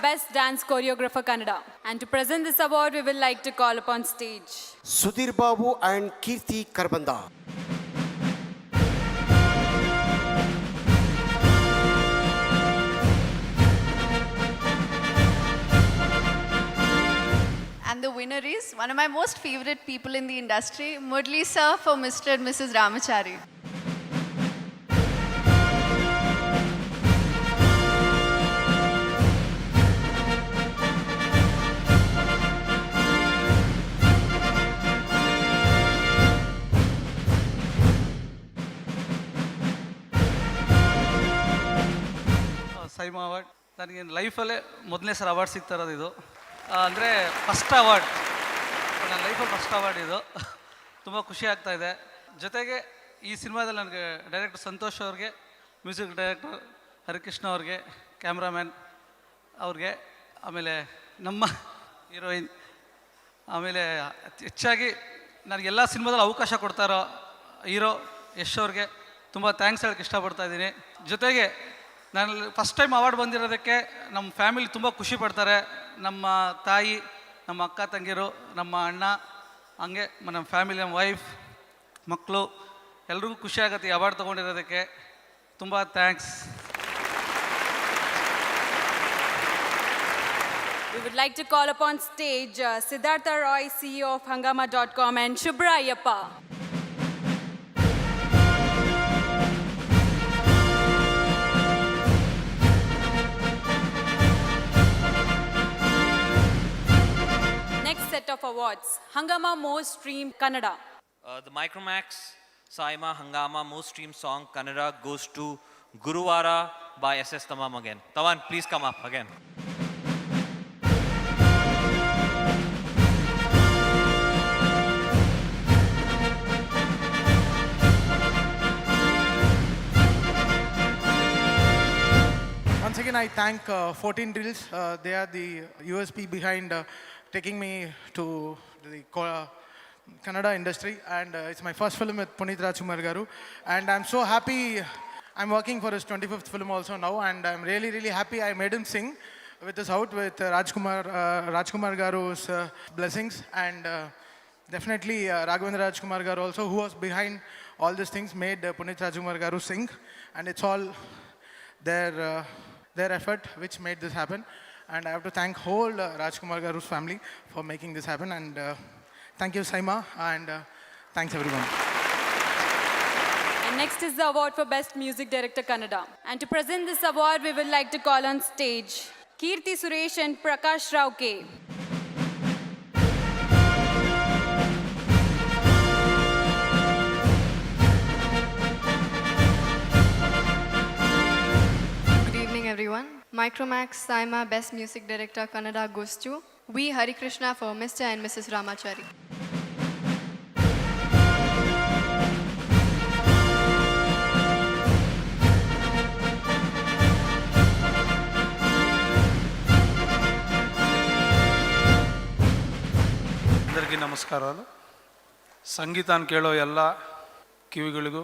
Best Dance Choreographer Kannada. And to present this award, we will like to call upon stage Sudhir Babu and Kirti Karbanda. And the winner is one of my most favorite people in the industry, Murli sir for Mr. and Mrs. Ramachari. SIIMA award ನನಗೆ ಲೈಫಲ್ಲೇ ಮೊದಲನೇ ಸಲ award ಸಿಗ್ತಾ ಇರೋದು ಇದು ಅಂದರೆ first award ನನ್ನ ಲೈಫಲ್ಲಿ first award ಇದು ತುಂಬ ಖುಷಿ ಆಗ್ತಾ ಇದೆ. ಜೊತೆಗೆ ಈ ಸಿನಿಮಾದಲ್ಲಿ ನನಗೆ ಡೈರೆಕ್ಟರ್ ಸಂತೋಷ್ ಅವ್ರಿಗೆ, ಮ್ಯೂಸಿಕ್ ಡೈರೆಕ್ಟರ್ ಹರಿಕೃಷ್ಣ ಅವ್ರಿಗೆ, ಕ್ಯಾಮ್ರಾಮ್ಯಾನ್ ಅವ್ರಿಗೆ, ಆಮೇಲೆ ನಮ್ಮ ಹೀರೋಯಿನ್, ಆಮೇಲೆ ಹೆಚ್ಚಾಗಿ ನನಗೆಲ್ಲ ಸಿನಿಮಾದಲ್ಲಿ ಅವಕಾಶ ಕೊಡ್ತಾರೋ ಹೀರೋ ಯಶ್ ಅವ್ರಿಗೆ ತುಂಬ ಥ್ಯಾಂಕ್ಸ್ ಹೇಳೋಕ್ಕೆ ಇಷ್ಟಪಡ್ತಾ ಇದ್ದೀನಿ. ಜೊತೆಗೆ ನಾನು ಫಸ್ಟ್ ಟೈಮ್ ಅವಾರ್ಡ್ ಬಂದಿರೋದಕ್ಕೆ ನಮ್ಮ ಫ್ಯಾಮಿಲಿ ತುಂಬ ಖುಷಿ ಪಡ್ತಾರೆ. ನಮ್ಮ ತಾಯಿ, ನಮ್ಮ ಅಕ್ಕ ತಂಗಿರು, ನಮ್ಮ ಅಣ್ಣ, ಹಂಗೆ ನಮ್ಮ ಫ್ಯಾಮಿಲಿ, ನಮ್ಮ ವೈಫ್, ಮಕ್ಕಳು ಎಲ್ರಿಗೂ ಖುಷಿ ಆಗುತ್ತೆ ಈ ಅವಾರ್ಡ್ ತೊಗೊಂಡಿರೋದಕ್ಕೆ. ತುಂಬ thanks. We would like to call upon stage Siddhartha Roy, CEO of Hangama.com, and Shubhra Ayyappa. Next set of awards, Hangama Most Streamed Kannada. The Micromax Saima Hangama Most Streamed Song Kannada goes to Guruvara by SS Tamam again. Tawan, please come up again. Once again, I thank 14 Drills. They are the USP behind taking me to the Kannada industry, and it's my first film with Punit Rajkumar Garu, and I'm so happy. I'm working for his 25th film also now, and I'm really, really happy I made him sing with this out with Rajkumar Garu's blessings, and definitely Raghavendra Rajkumar Garu also, who was behind all these things, made Punit Rajkumar Garu sing, and it's all their effort which made this happen. And I have to thank whole Rajkumar Garu's family for making this happen, and thank you Saima, and thanks everyone. And next is the award for Best Music Director Kannada. And to present this award, we would like to call on stage Kirti Suresh and Prakash Rao K. Good evening everyone. Micromax Saima Best Music Director Kannada goes to V. Harikrishna for Mr. and Mrs. Ramachari. అందరికీ నమస్కారాలు. ಸಂಗೀತಾನ ಕೇಳೋ ಎಲ್ಲ ಕಿವಿಗಳಿಗೂ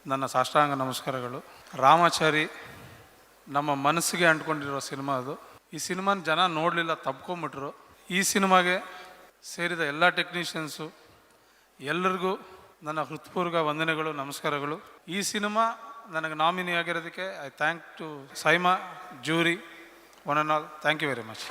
ನನ್ನ ಸಾಷ್ಟಾಂಗ ನಮಸ್ಕಾರಗಳು. ರಾಮಾಚಾರಿ ನಮ್ಮ ಮನಸ್ಸಿಗೆ ಅಂಟ್ಕೊಂಡಿರೋ cinema ಅದು. ಈ ಸಿನಿಮಾನ ಜನ ನೋಡಲಿಲ್ಲ, ತಪ್ಕೊಂಬಿಟ್ರು. ಈ ಸಿನಿಮಾಗೆ ಸೇರಿದ ಎಲ್ಲ ಟೆಕ್ನಿಷಿಯನ್ಸು ಎಲ್ಲರಿಗೂ ನನ್ನ ಹೃತ್ಪೂರ್ವಕ ವಂದನೆಗಳು, ನಮಸ್ಕಾರಗಳು. ಈ ಸಿನಿಮಾ ನನಗೆ ನಾಮಿನಿ ಆಗಿರೋದಕ್ಕೆ I thank to SIIMA, jury, one and all. Thank you very much.